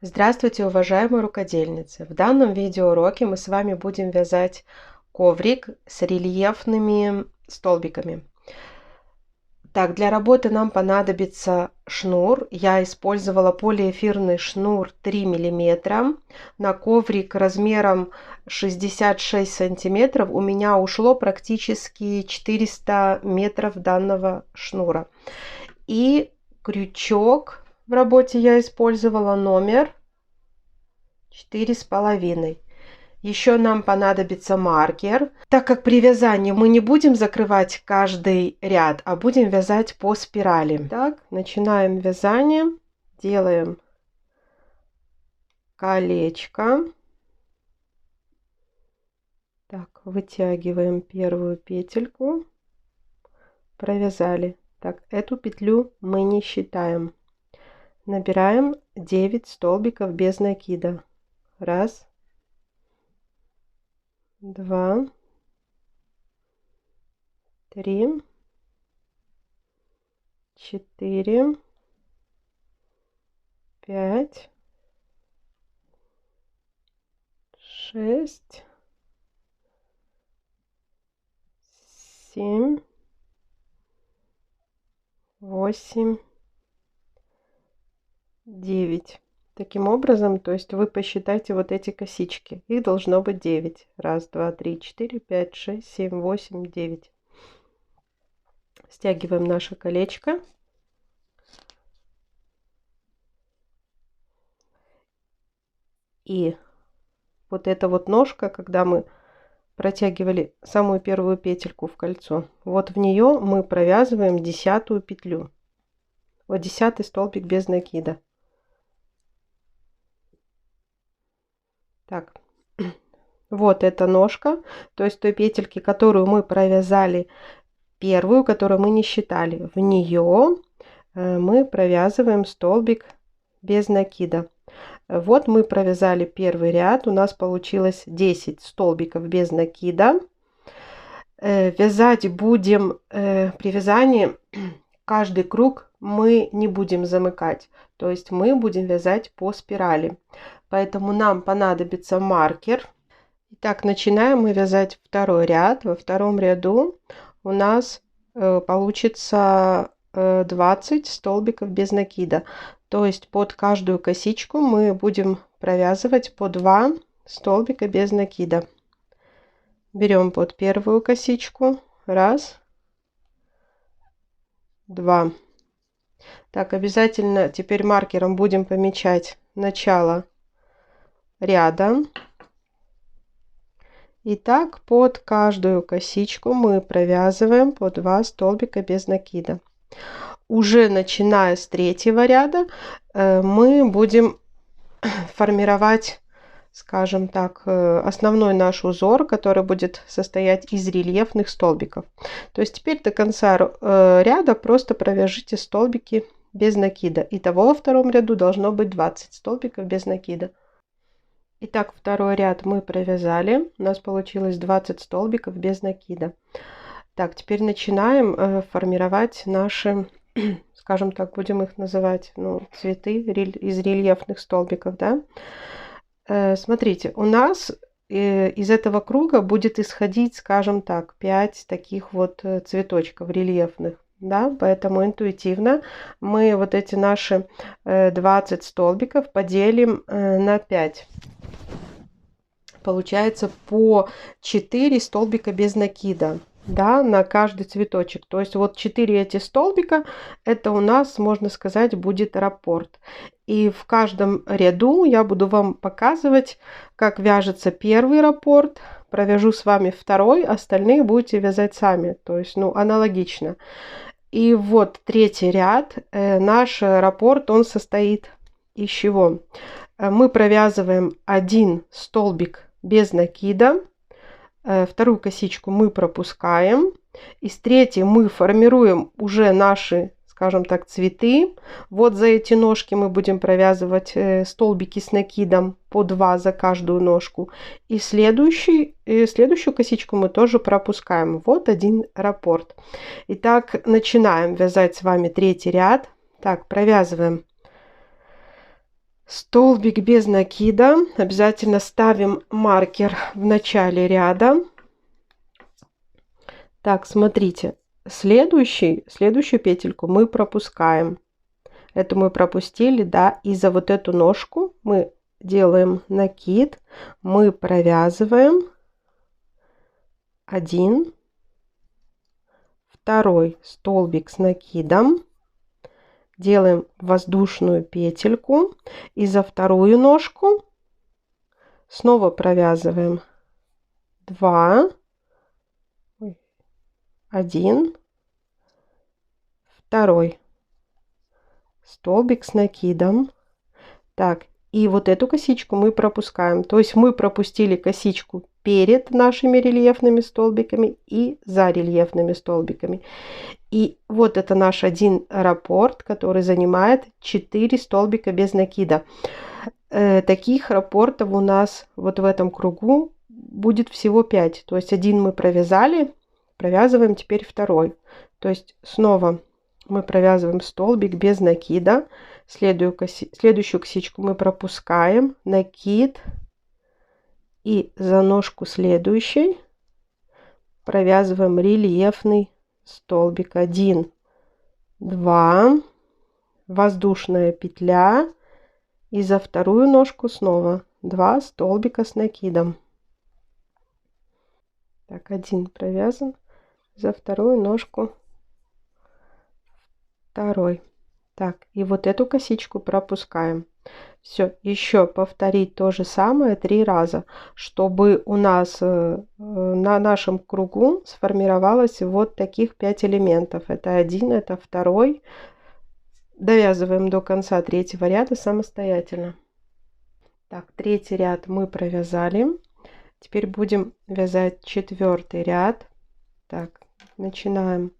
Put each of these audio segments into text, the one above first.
Здравствуйте, уважаемые рукодельницы! В данном видеоуроке мы с вами будем вязать коврик с рельефными столбиками. Так, для работы нам понадобится шнур. Я использовала полиэфирный шнур 3 мм. На коврик размером 66 сантиметров у меня ушло практически 400 метров данного шнура. И крючок в работе я использовала номер 4,5. Еще нам понадобится маркер, так как при вязании мы не будем закрывать каждый ряд, а будем вязать по спирали. Так, начинаем вязание, делаем колечко. Так, вытягиваем первую петельку, провязали. Так, эту петлю мы не считаем. Набираем 9 столбиков без накида. Раз, два, три, 4, 5, 6, 7, 8, 9. Таким образом, то есть вы посчитайте вот эти косички. Их должно быть 9. Раз, два, три, 4, 5, 6, 7, 8, 9. Стягиваем наше колечко. И вот эта вот ножка, когда мы протягивали самую первую петельку в кольцо, вот в нее мы провязываем 10-ю петлю. Вот 10-й столбик без накида. Так, вот эта ножка, то есть той петельки, которую мы провязали первую, которую мы не считали. В нее мы провязываем столбик без накида. Вот мы провязали первый ряд, у нас получилось 10 столбиков без накида. Вязать будем при вязании каждый круг мы не будем замыкать, то есть мы будем вязать по спирали. Поэтому нам понадобится маркер. Итак, начинаем мы вязать второй ряд. Во втором ряду у нас получится 20 столбиков без накида. То есть под каждую косичку мы будем провязывать по 2 столбика без накида. Берем под первую косичку. Раз, два. Так, обязательно теперь маркером будем помечать начало ряда. И так под каждую косичку мы провязываем по 2 столбика без накида. Уже начиная с третьего ряда мы будем формировать, скажем так, основной наш узор, который будет состоять из рельефных столбиков. То есть теперь до конца ряда просто провяжите столбики без накида. Итого во втором ряду должно быть 20 столбиков без накида. Итак, второй ряд мы провязали. У нас получилось 20 столбиков без накида. Так, теперь начинаем формировать наши, скажем так, будем их называть, цветы из рельефных столбиков, да. Смотрите, у нас из этого круга будет исходить, скажем так, 5 таких вот цветочков рельефных. Да, поэтому интуитивно мы вот эти наши 20 столбиков поделим на 5. Получается по 4 столбика без накида, да, на каждый цветочек. То есть вот 4 эти столбика, это у нас, можно сказать, будет раппорт. И в каждом ряду я буду вам показывать, как вяжется первый раппорт. Провяжу с вами второй, остальные будете вязать сами. То есть, аналогично. И вот третий ряд. Наш раппорт, он состоит из чего? Мы провязываем 1 столбик без накида. Вторую косичку мы пропускаем. Из третьей мы формируем уже наши, скажем так, цветы. Вот за эти ножки мы будем провязывать столбики с накидом по 2 за каждую ножку. И следующую косичку мы тоже пропускаем. Вот один раппорт. Итак, начинаем вязать с вами третий ряд. Так, провязываем Столбик без накида. Обязательно ставим маркер в начале ряда. Так, смотрите, следующую петельку мы пропускаем. Эту мы пропустили, да, и за вот эту ножку мы делаем накид, мы провязываем один, второй столбик с накидом, делаем воздушную петельку и за вторую ножку снова провязываем 2, 1, второй столбик с накидом. Так, и вот эту косичку мы пропускаем. То есть мы пропустили косичку перед нашими рельефными столбиками и за рельефными столбиками. И вот это наш один раппорт, который занимает 4 столбика без накида. Таких раппортов у нас вот в этом кругу будет всего 5. То есть один мы провязали, провязываем теперь второй. То есть снова мы провязываем столбик без накида. Следующую косичку мы пропускаем, накид, и за ножку следующей провязываем рельефный столбик. 1, 2, воздушная петля, и за вторую ножку снова 2 столбика с накидом. Так, один провязан, за вторую ножку второй. Так, и вот эту косичку пропускаем. Все, еще повторить то же самое 3 раза, чтобы у нас на нашем кругу сформировалось вот таких 5 элементов. Это один, это второй. Довязываем до конца третьего ряда самостоятельно. Так, третий ряд мы провязали. Теперь будем вязать четвертый ряд. Так, начинаем.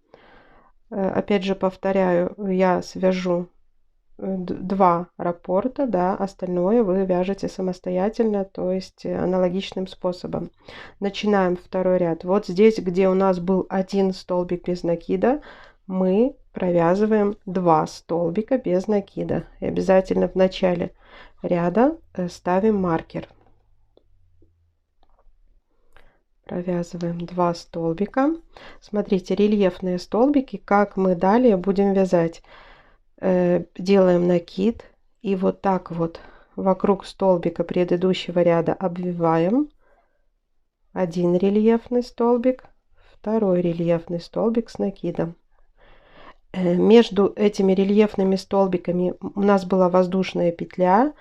Опять же повторяю, я свяжу 2 раппорта, да, остальное вы вяжете самостоятельно, то есть аналогичным способом. Начинаем второй ряд. Вот здесь, где у нас был один столбик без накида, мы провязываем 2 столбика без накида. И обязательно в начале ряда ставим маркер. Провязываем 2 столбика. Смотрите, рельефные столбики, как мы далее будем вязать. Делаем накид и вот так вот вокруг столбика предыдущего ряда обвиваем. Один рельефный столбик, второй рельефный столбик с накидом. Между этими рельефными столбиками у нас была воздушная петля.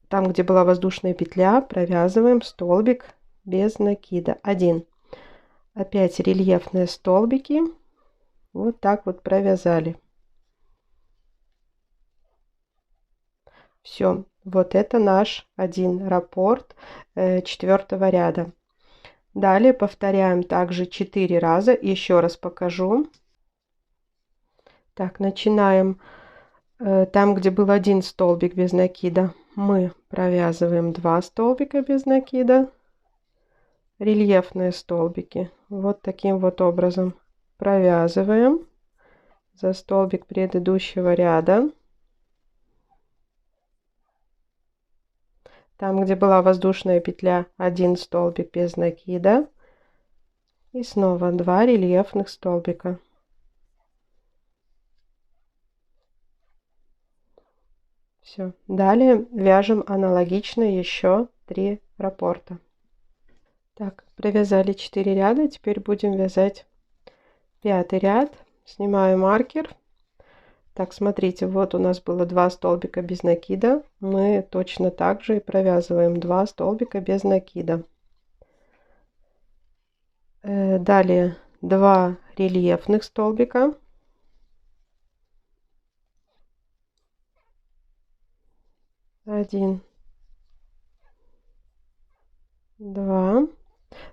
Там, где была воздушная петля, провязываем столбик без накида. 1. Опять рельефные столбики. Вот так вот провязали. Все, вот это наш один раппорт четвертого ряда. Далее повторяем также 4 раза. Еще раз покажу. Так, начинаем там, где был один столбик без накида. Мы провязываем 2 столбика без накида. Рельефные столбики. Вот таким вот образом провязываем за столбик предыдущего ряда. Там, где была воздушная петля, один столбик без накида. И снова 2 рельефных столбика. Все. Далее вяжем аналогично еще 3 раппорта. Так, провязали 4 ряда. Теперь будем вязать 5 ряд. Снимаю маркер. Так, смотрите, вот у нас было 2 столбика без накида. Мы точно так же и провязываем 2 столбика без накида. Далее 2 рельефных столбика. 1, 2.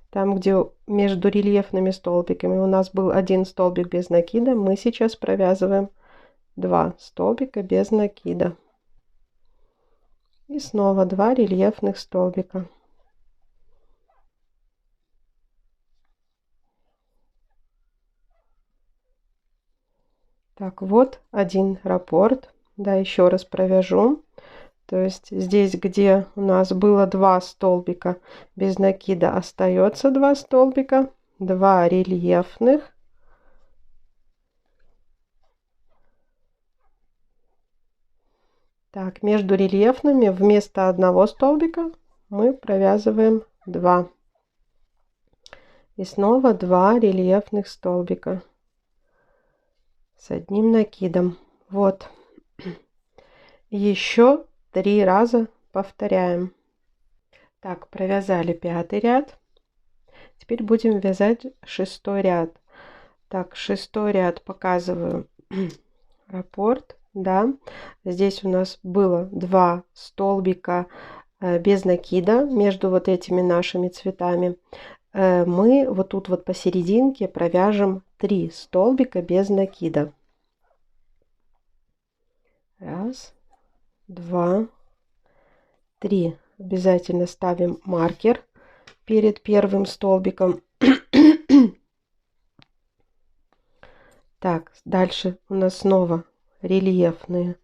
Там, где между рельефными столбиками у нас был один столбик без накида, мы сейчас провязываем 2 столбика без накида. И снова 2 рельефных столбика. Так, вот один раппорт. Да, еще раз провяжу. То есть здесь, где у нас было 2 столбика без накида, остается 2 столбика, 2 рельефных. Так, между рельефными вместо одного столбика мы провязываем 2. И снова 2 рельефных столбика с одним накидом. Вот. Еще 3 раза повторяем. Так, провязали 5-й ряд. Теперь будем вязать 6-й ряд. Так, 6-й ряд показываю раппорт. Да, здесь у нас было 2 столбика без накида между вот этими нашими цветами. Мы вот тут вот посерединке провяжем 3 столбика без накида. 1, 2, 3. Обязательно ставим маркер перед первым столбиком. Так, дальше у нас снова рельефные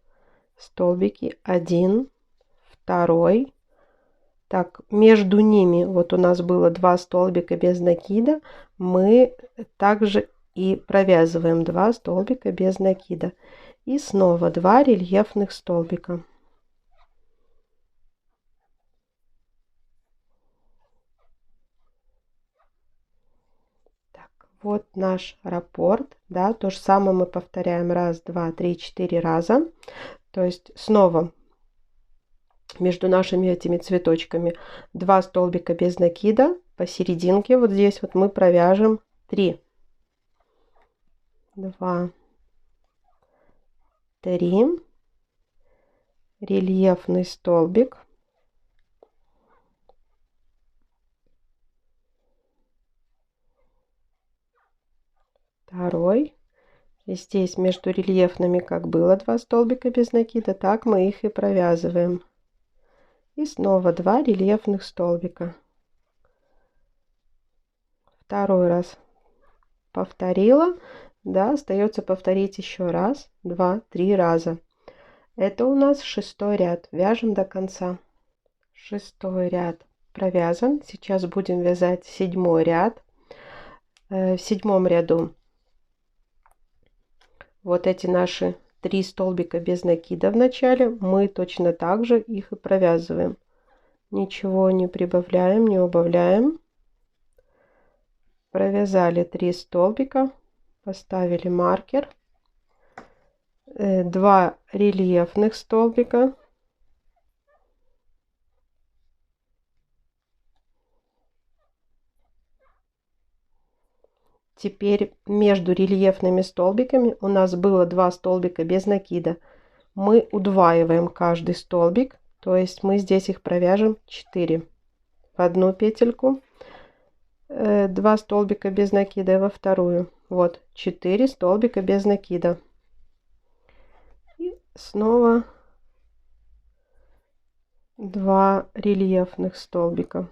столбики. 1, 2. Так, между ними вот у нас было 2 столбика без накида. Мы также и провязываем 2 столбика без накида. И снова 2 рельефных столбика. Так, вот наш раппорт. Да, то же самое мы повторяем 1, 2, 3, 4 раза. То есть снова между нашими этими цветочками 2 столбика без накида. Посерединке вот здесь вот мы провяжем 3. 2, 3. Рельефный столбик. Второй. И здесь между рельефными, как было 2 столбика без накида, так мы их и провязываем. И снова 2 рельефных столбика. Второй раз повторила. Да, остается повторить еще раз, 2, 3 раза. Это у нас 6-й ряд. Вяжем до конца. 6-й ряд провязан. Сейчас будем вязать 7-й ряд. В 7-м ряду вот эти наши 3 столбика без накида в начале, мы точно так же их и провязываем. Ничего не прибавляем, не убавляем. Провязали 3 столбика, поставили маркер. 2 рельефных столбика. Теперь между рельефными столбиками у нас было 2 столбика без накида. Мы удваиваем каждый столбик, то есть мы здесь их провяжем 4 в одну петельку, 2 столбика без накида и во вторую. Вот 4 столбика без накида. И снова 2 рельефных столбика.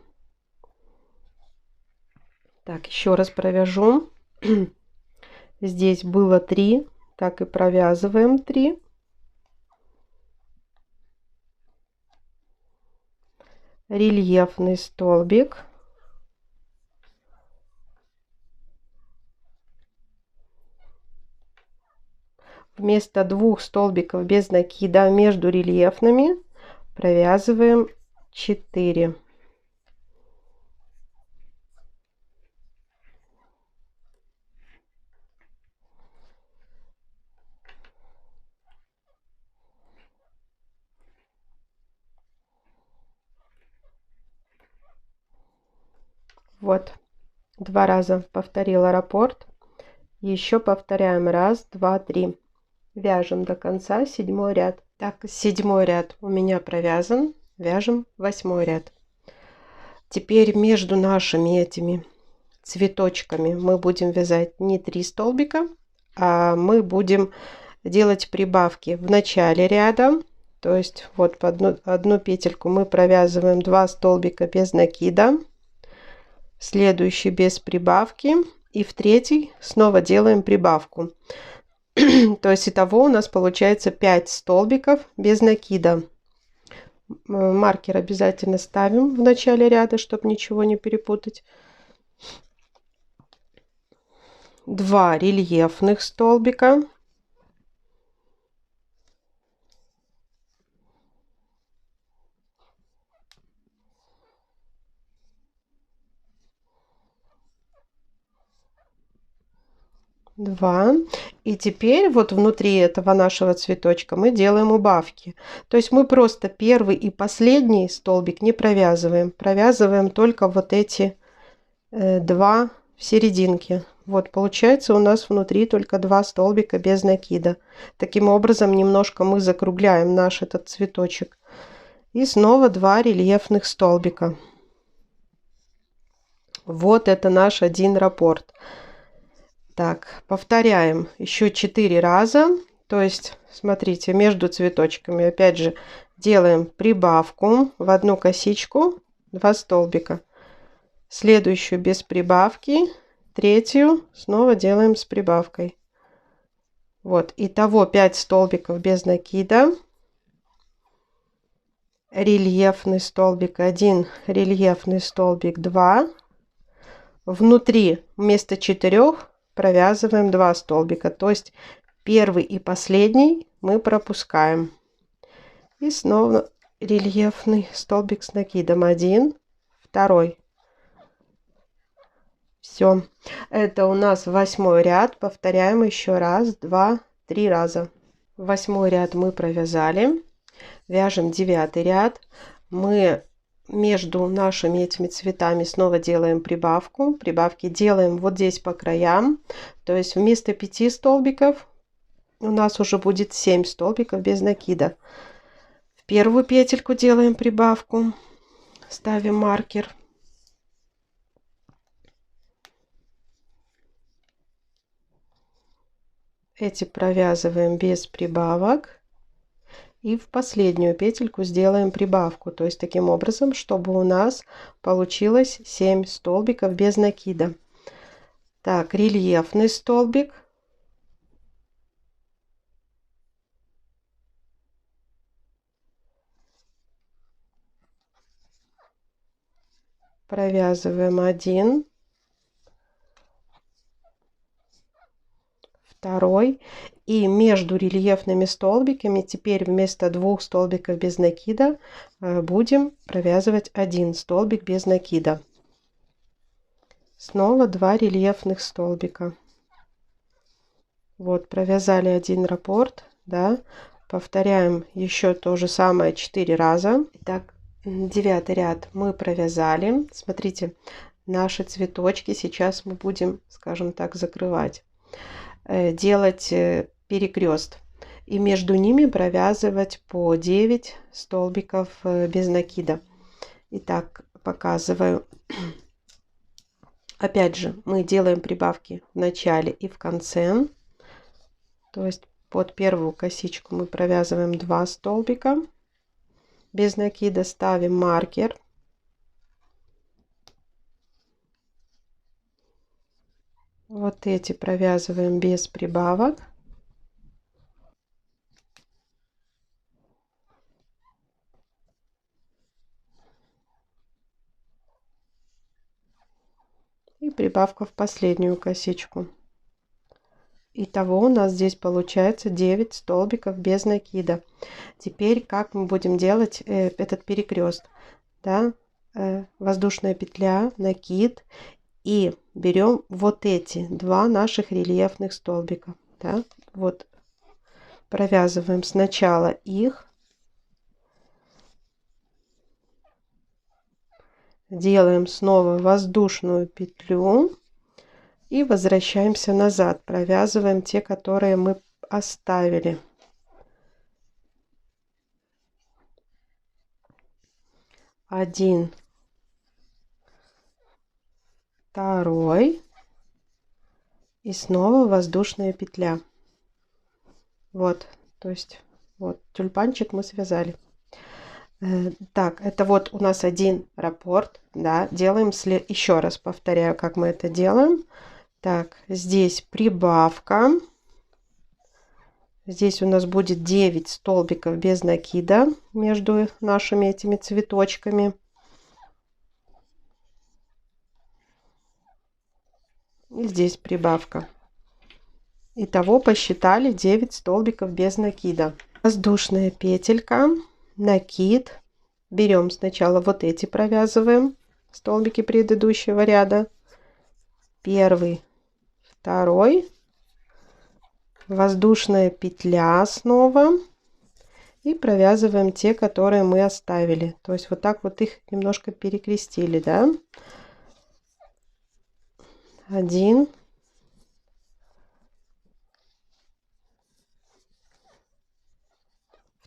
Так, еще раз провяжу. Здесь было 3, так и провязываем 3. Рельефный столбик. Вместо 2 столбиков без накида между рельефными провязываем 4. Вот, 2 раза повторила раппорт. Еще повторяем 1, 2, 3. Вяжем до конца 7-й ряд. Так, 7-й ряд у меня провязан. Вяжем 8-й ряд. Теперь между нашими этими цветочками мы будем вязать не 3 столбика, а мы будем делать прибавки в начале ряда. То есть вот по одну петельку мы провязываем 2 столбика без накида, следующий без прибавки, и в третий снова делаем прибавку. То есть итого у нас получается 5 столбиков без накида. Маркер обязательно ставим в начале ряда, чтобы ничего не перепутать. 2 рельефных столбика. Два. И теперь вот внутри этого нашего цветочка мы делаем убавки. То есть мы просто первый и последний столбик не провязываем. Провязываем только вот эти 2 в серединке. Вот получается у нас внутри только 2 столбика без накида. Таким образом немножко мы закругляем наш этот цветочек. И снова 2 рельефных столбика. Вот это наш один раппорт. Так, повторяем еще 4 раза. То есть, смотрите, между цветочками опять же делаем прибавку в одну косичку, 2 столбика. Следующую без прибавки, третью снова делаем с прибавкой. Вот, итого 5 столбиков без накида. Рельефный столбик 1, рельефный столбик 2. Внутри вместо 4 провязываем 2 столбика, то есть первый и последний мы пропускаем. И снова рельефный столбик с накидом 1, 2. Все, это у нас 8 ряд. Повторяем еще раз, 2, 3 раза. 8 ряд мы провязали. Вяжем 9 ряд. Мы между нашими этими цветами снова делаем прибавку. Прибавки делаем вот здесь по краям. То есть вместо 5 столбиков у нас уже будет 7 столбиков без накида. В первую петельку делаем прибавку. Ставим маркер. Эти провязываем без прибавок. И в последнюю петельку сделаем прибавку. То есть таким образом, чтобы у нас получилось 7 столбиков без накида. Так, рельефный столбик. Провязываем 1. 2. И между рельефными столбиками теперь вместо 2 столбиков без накида будем провязывать 1 столбик без накида. Снова 2 рельефных столбика. Вот, провязали 1 раппорт, да. Повторяем еще то же самое 4 раза. Итак, 9 ряд мы провязали. Смотрите, наши цветочки сейчас мы будем, скажем так, закрывать. Делать перекрест и между ними провязывать по 9 столбиков без накида. Итак, показываю. Опять же мы делаем прибавки в начале и в конце. То есть под первую косичку мы провязываем 2 столбика без накида, ставим маркер. Вот эти провязываем без прибавок. И прибавка в последнюю косичку. Итого у нас здесь получается 9 столбиков без накида. Теперь как мы будем делать этот перекрест? Да? Воздушная петля, накид. И берем вот эти 2 наших рельефных столбика. Да? Вот провязываем сначала их. Делаем снова воздушную петлю. И возвращаемся назад. Провязываем те, которые мы оставили. Один. Второй. И снова воздушная петля. Вот, то есть вот тюльпанчик мы связали. Так, это вот у нас один раппорт, да, делаем, еще раз повторяю, как мы это делаем. Так, здесь прибавка, Здесь у нас будет 9 столбиков без накида между нашими этими цветочками. И здесь прибавка. Итого посчитали 9 столбиков без накида. Воздушная петелька, накид. Берем сначала вот эти, провязываем столбики предыдущего ряда. Первый, второй. Воздушная петля снова. И провязываем те, которые мы оставили. То есть вот так вот их немножко перекрестили, да? Один.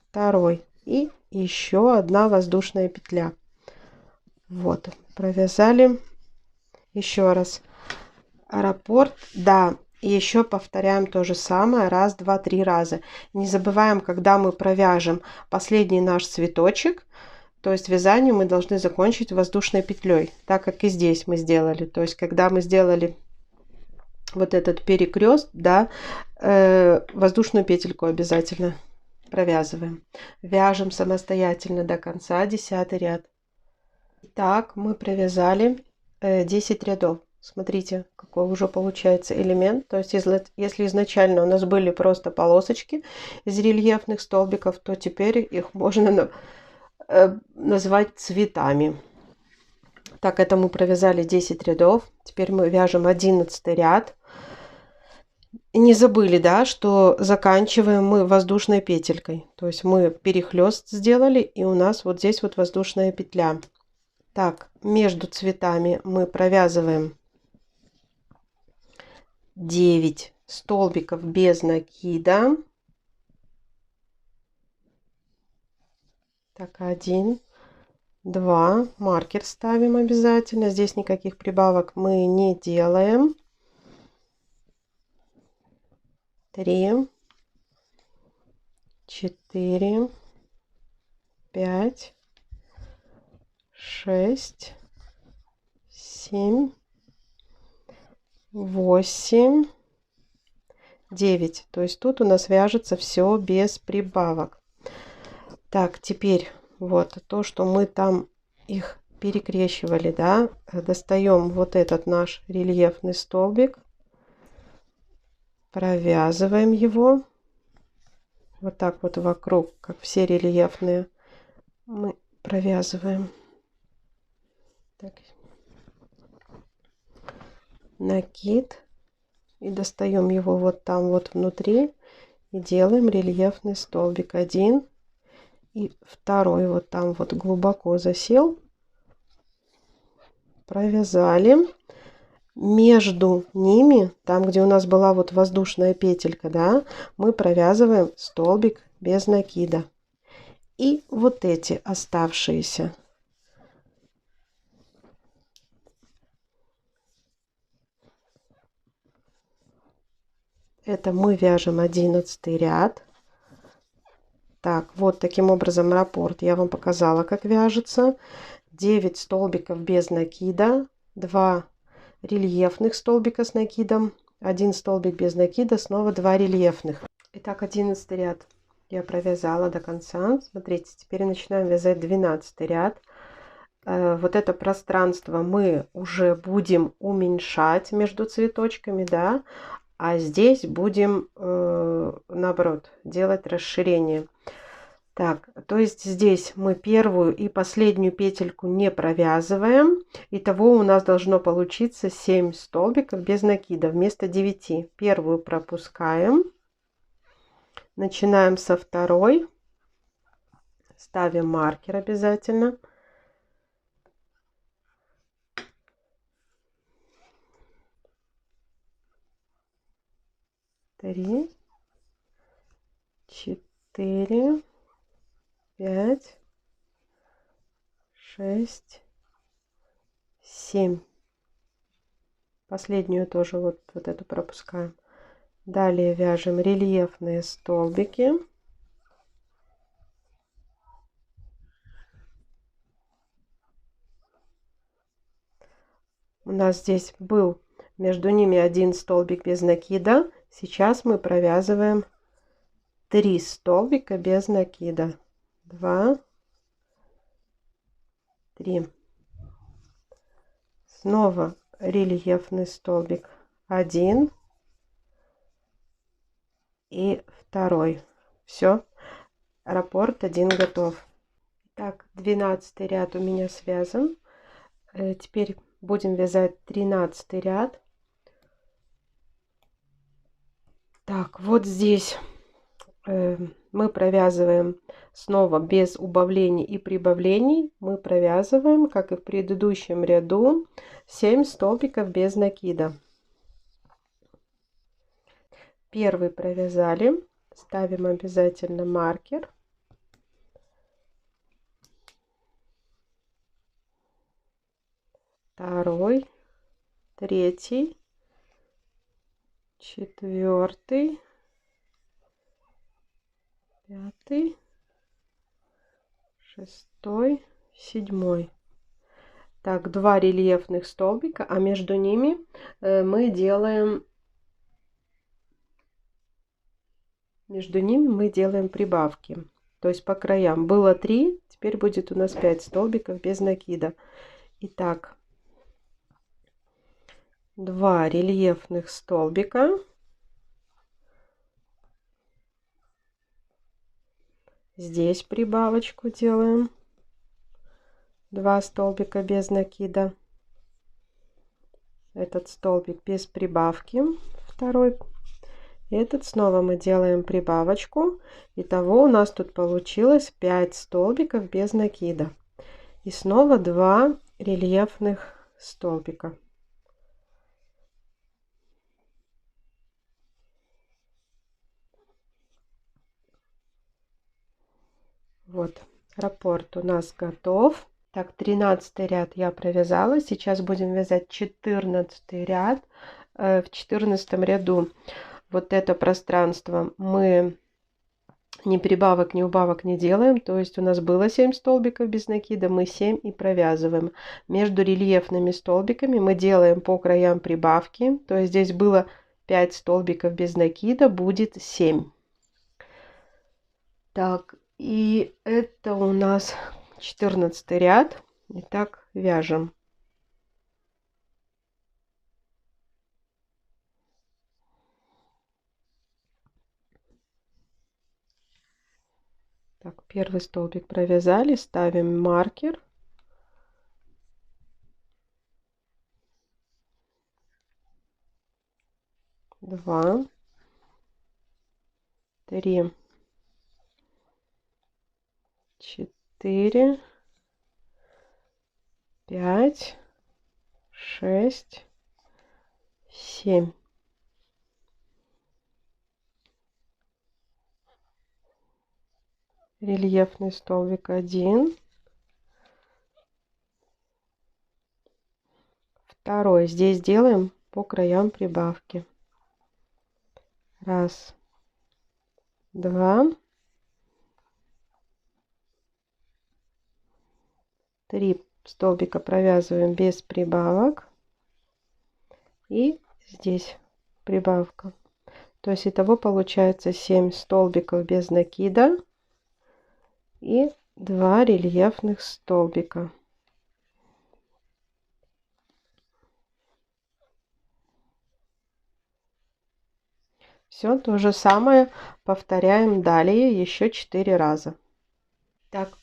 Второй. И еще одна воздушная петля. Вот, провязали. Еще раз. Аэропорт, да. И еще повторяем то же самое. Раз, два, три раза. Не забываем, когда мы провяжем последний наш цветочек, то есть вязание мы должны закончить воздушной петлей, так как и здесь мы сделали. То есть когда мы сделали вот этот перекрест, да, воздушную петельку обязательно провязываем. Вяжем самостоятельно до конца 10 ряд. Так, мы провязали 10 рядов. Смотрите, какой уже получается элемент. То есть если изначально у нас были просто полосочки из рельефных столбиков, то теперь их можно назвать цветами. Так, это мы провязали 10 рядов. Теперь мы вяжем 11 ряд. И не забыли, да, что заканчиваем мы воздушной петелькой. То есть мы перехлест сделали, и у нас вот здесь вот воздушная петля. Так, между цветами мы провязываем 9 столбиков без накида. Так, 1, 2, маркер ставим обязательно. Здесь никаких прибавок мы не делаем. 3, 4, 5, 6, 7, 8, 9. То есть тут у нас вяжется все без прибавок. Так, теперь вот то, что мы там их перекрещивали, да, достаем вот этот наш рельефный столбик, провязываем его вот так вот вокруг, как все рельефные мы провязываем. Так. Накид, и достаем его вот там вот внутри и делаем рельефный столбик. Один и второй вот там вот глубоко засел, провязали. Между ними, там где у нас была вот воздушная петелька, да, мы провязываем столбик без накида. И вот эти оставшиеся это мы вяжем 11 ряд. Так, вот таким образом раппорт я вам показала, как вяжется. 9 столбиков без накида, 2 рельефных столбика с накидом, 1 столбик без накида, снова 2 рельефных. Итак, 11 ряд я провязала до конца. Смотрите, теперь начинаем вязать 12 ряд. Вот это пространство мы уже будем уменьшать между цветочками, да, а здесь будем наоборот делать расширение. Так, то есть здесь мы первую и последнюю петельку не провязываем. Итого у нас должно получиться 7 столбиков без накида вместо 9. Первую пропускаем. Начинаем со второй. Ставим маркер обязательно. Три, 4, 5, 6, 7. Последнюю тоже вот эту пропускаем. Далее вяжем рельефные столбики. У нас здесь был между ними 1 столбик без накида. Сейчас мы провязываем 3 столбика без накида. 2, 3. Снова рельефный столбик 1 и 2. Все, раппорт 1 готов. Так, 12 ряд у меня связан. Теперь будем вязать 13 ряд. Так, вот здесь мы провязываем снова без убавлений и прибавлений. Мы провязываем, как и в предыдущем ряду, 7 столбиков без накида. Первый провязали, ставим обязательно маркер. Второй, третий, четвертый, пятый, шестой, седьмой. Так, 2 рельефных столбика, а между ними мы делаем прибавки. То есть по краям было 3, теперь будет у нас 5 столбиков без накида. Итак, 2 рельефных столбика. Здесь прибавочку делаем. 2 столбика без накида. Этот столбик без прибавки. Второй. Этот снова мы делаем прибавочку. Итого у нас тут получилось 5 столбиков без накида. И снова 2 рельефных столбика. Вот, раппорт у нас готов. Так, 13 ряд я провязала. Сейчас будем вязать 14 ряд. В 14 ряду вот это пространство мы ни прибавок, ни убавок не делаем. То есть у нас было 7 столбиков без накида, мы 7 и провязываем. Между рельефными столбиками мы делаем по краям прибавки. То есть здесь было 5 столбиков без накида, будет 7. Так, и это у нас 14 ряд. Итак, вяжем. Так, первый столбик провязали, ставим маркер. Два, 3, 4, 5, 6, 7. Рельефный столбик 1. Второй. Здесь делаем по краям прибавки. Раз, два, 3 столбика провязываем без прибавок. И здесь прибавка. То есть итого получается 7 столбиков без накида и 2 рельефных столбика. Все то же самое повторяем далее еще 4 раза. Так,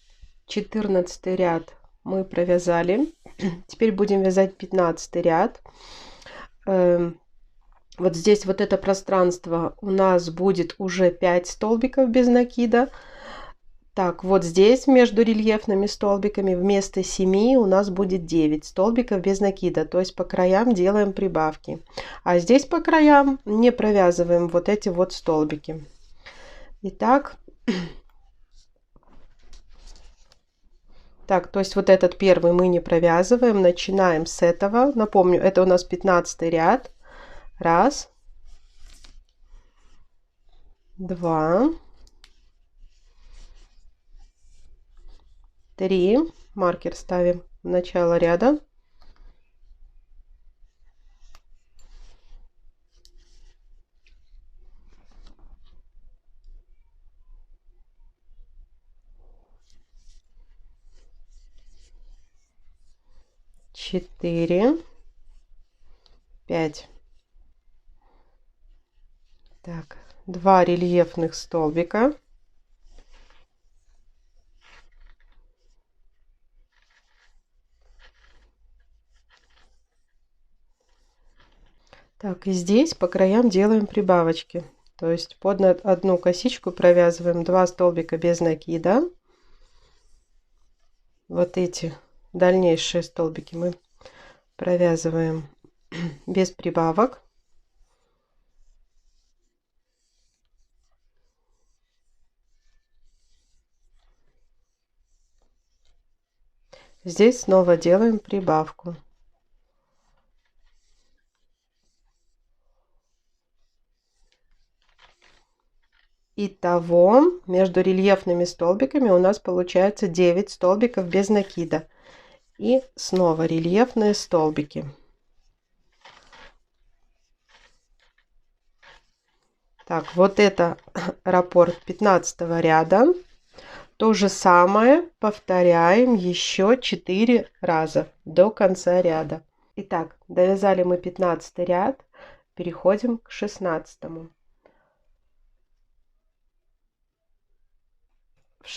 14 ряд мы провязали. Теперь будем вязать 15 ряд. Вот здесь вот это пространство у нас будет уже 5 столбиков без накида. Так, вот здесь между рельефными столбиками вместо 7 у нас будет 9 столбиков без накида. То есть по краям делаем прибавки. А здесь по краям не провязываем вот эти вот столбики. Итак, так, то есть вот этот первый мы не провязываем. Начинаем с этого. Напомню, это у нас 15 ряд. Раз, два, 3. Маркер ставим в начало ряда. 4, 5. Так, 2 рельефных столбика. Так, и здесь по краям делаем прибавочки. То есть под одну косичку провязываем 2 столбика без накида. Вот эти дальнейшие столбики мы провязываем без прибавок. Здесь снова делаем прибавку. Итого между рельефными столбиками у нас получается 9 столбиков без накида. И снова рельефные столбики. Так, вот это раппорт 15 ряда. То же самое повторяем еще 4 раза до конца ряда. Итак, довязали мы 15 ряд, переходим к 16. В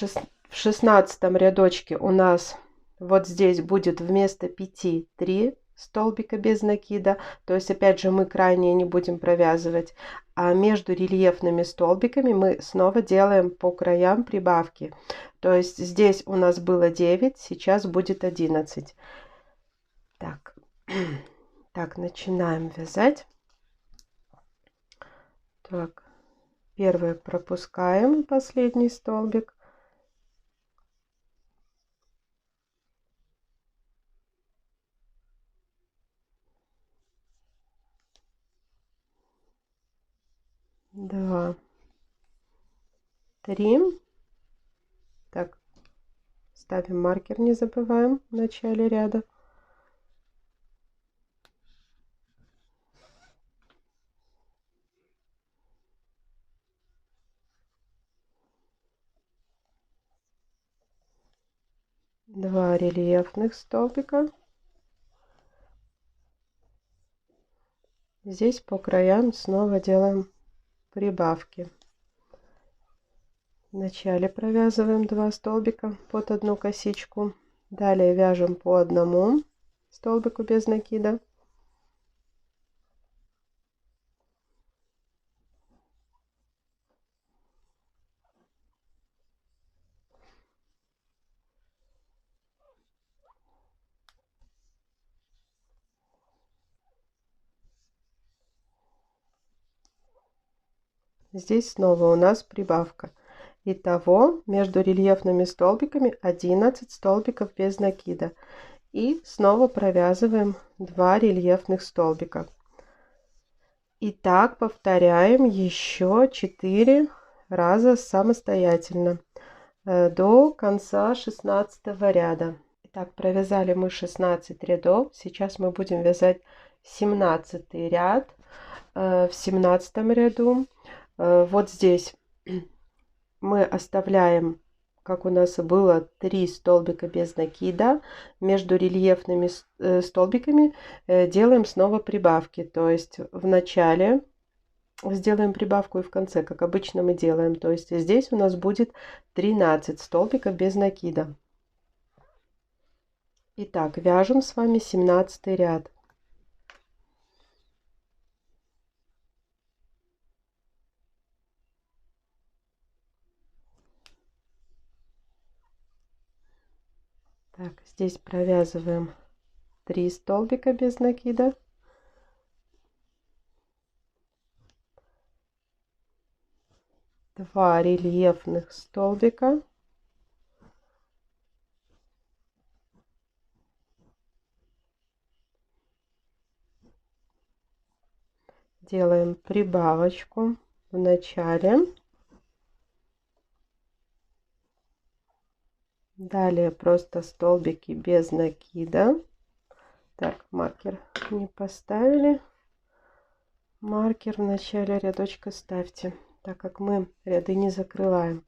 16 рядочке у нас вот здесь будет вместо 5 3 столбика без накида. То есть опять же мы крайние не будем провязывать. А между рельефными столбиками мы снова делаем по краям прибавки. То есть здесь у нас было 9, сейчас будет 11. Так, так начинаем вязать. Так, первый пропускаем последний столбик. Два, 3. Так, ставим маркер, не забываем в начале ряда. Два рельефных столбика. Здесь по краям снова делаем прибавки. Вначале провязываем 2 столбика под одну косичку. Далее вяжем по одному столбику без накида. Здесь снова у нас прибавка. Итого между рельефными столбиками 11 столбиков без накида. И снова провязываем 2 рельефных столбика. И так повторяем еще 4 раза самостоятельно до конца 16 ряда. Итак, провязали мы 16 рядов. Сейчас мы будем вязать 17 ряд. В 17 ряду вот здесь мы оставляем, как у нас было, 3 столбика без накида. Между рельефными столбиками делаем снова прибавки. То есть в начале сделаем прибавку и в конце, как обычно мы делаем. То есть здесь у нас будет 13 столбиков без накида. Итак, вяжем с вами 17 ряд. Так, здесь провязываем 3 столбика без накида. Два рельефных столбика. Делаем прибавочку в начале. Далее просто столбики без накида. Так, маркер не поставили. Маркер в начале рядочка ставьте, так как мы ряды не закрываем.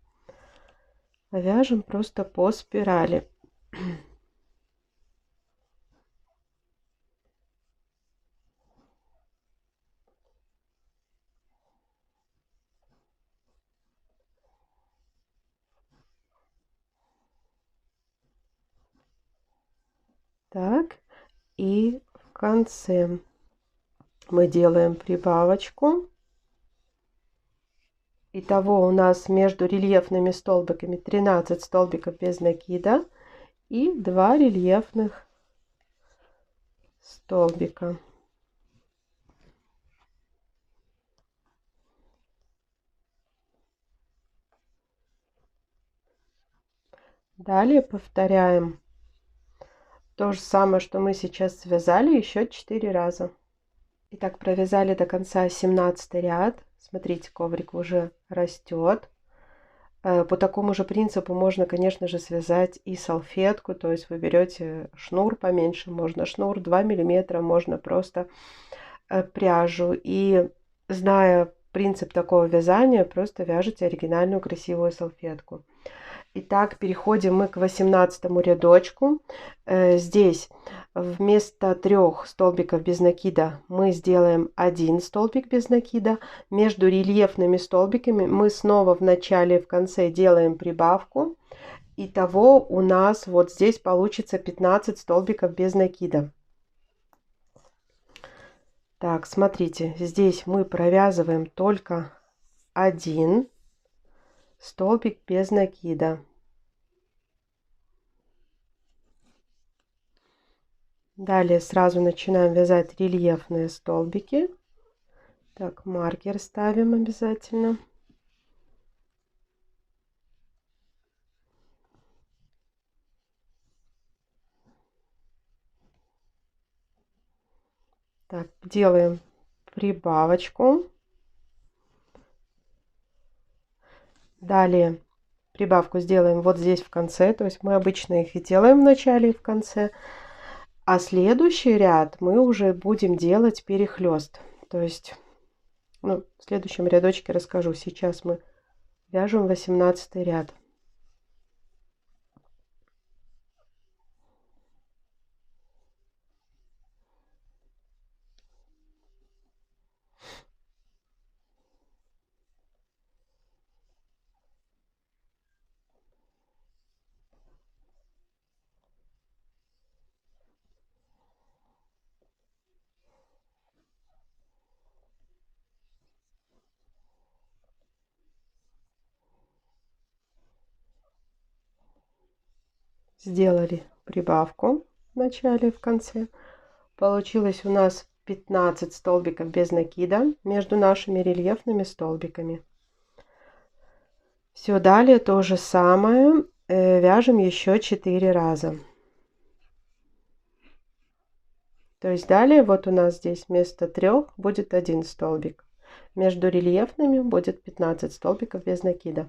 А вяжем просто по спирали. Так, и в конце мы делаем прибавочку. Итого у нас между рельефными столбиками 13 столбиков без накида и 2 рельефных столбика. Далее повторяем то же самое, что мы сейчас связали, еще 4 раза. Итак, провязали до конца 17 ряд. Смотрите, коврик уже растет. По такому же принципу можно, конечно же, связать и салфетку. То есть вы берете шнур поменьше, можно шнур 2 миллиметра, можно просто пряжу. И зная принцип такого вязания, просто вяжете оригинальную красивую салфетку. Итак, переходим мы к 18 рядочку. Здесь вместо 3 столбиков без накида мы сделаем 1 столбик без накида. Между рельефными столбиками мы снова в начале и в конце делаем прибавку. Итого у нас вот здесь получится 15 столбиков без накида. Так, смотрите, здесь мы провязываем только 1 столбик без накида. Далее сразу начинаем вязать рельефные столбики. Так, маркер ставим обязательно. Так, делаем прибавочку. Далее прибавку сделаем вот здесь в конце. То есть мы обычно их и делаем в начале и в конце. А следующий ряд мы уже будем делать перехлест. То есть, в следующем рядочке расскажу. Сейчас мы вяжем 18 ряд. Сделали прибавку в начале и в конце. Получилось у нас 15 столбиков без накида между нашими рельефными столбиками. Все, далее то же самое. Вяжем еще 4 раза. То есть далее вот у нас здесь вместо 3 будет 1 столбик. Между рельефными будет 15 столбиков без накида.